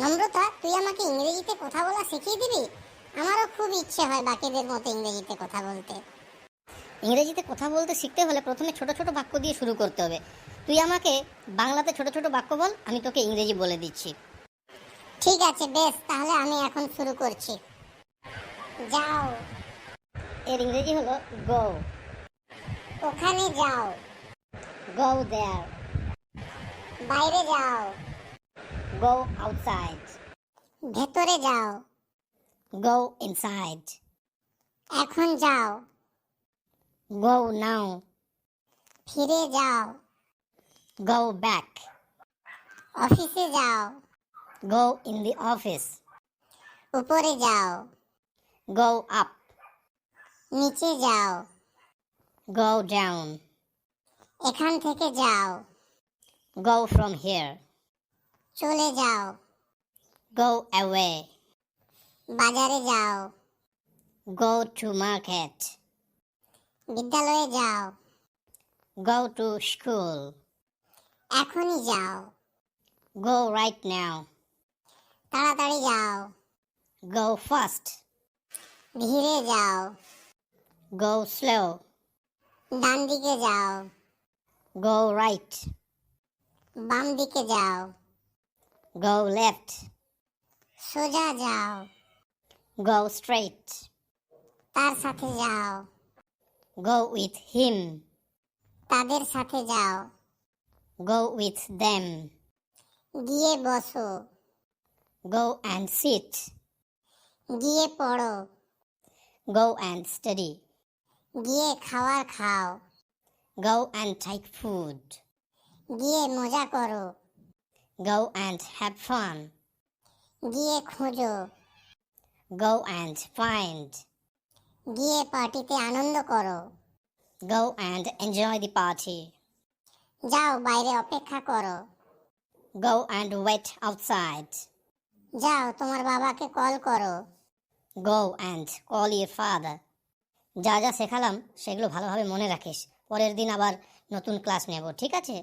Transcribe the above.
নম্রতা, তুই আমাকে ইংরেজিতে কথা বলা শিখিয়ে দিবি? আমারও খুব ইচ্ছে হয় বাকিদের মতো ইংরেজিতে কথা বলতে। ইংরেজিতে কথা বলতে শিখতে হলে প্রথমে ছোট ছোট বাক্য দিয়ে শুরু করতে হবে। তুই আমাকে বাংলাতে ছোট ছোট বাক্য বল, আমি তোকে ইংরেজি বলে দিচ্ছি। ঠিক আছে, বেশ, তাহলে আমি এখন শুরু করছি। যাও। এর ইংরেজি হলো গো। ওখানে যাও। গো দেয়ার। বাইরে যাও। Go outside. ভেতরে যাও। Go inside. এখন যাও। Go now. ফিরে যাও। Go back. অফিসে যাও। Go in the office. উপরে যাও। Go up. নিচে যাও। Go down. এখান থেকে যাও। Go from here. চলে যাও। Go away. বাজারে যাও। Go to market. বিদ্যালয়ে যাও। Go to school. এখনই যাও। Go right now. তাড়াতাড়ি যাও। Go fast. ধীরে যাও। Go slow. ডান দিকে যাও। Go right. বাম দিকে যাও। Go left. সোজা যাও। Go straight. তার সাথে যাও। Go with him. তাদের সাথে যাও। Go with them. গিয়ে বসো। Go and sit. গিয়ে পড়ো। Go and study. গিয়ে খাবার খাও। Go and take food. গিয়ে মজা করো। Go and have fun. গিয়ে খোঁজো। Go and find. গিয়ে পার্টিতে আনন্দ করো। Go and enjoy the party. যাও, বাইরে অপেক্ষা করো। Go and wait outside. যাও, তোমার বাবাকে কল করো। Go and call your father. যা যা শেখালাম সেগুলো ভালোভাবে মনে রাখিস, পরের দিন আবার নতুন ক্লাস নেব, ঠিক আছে?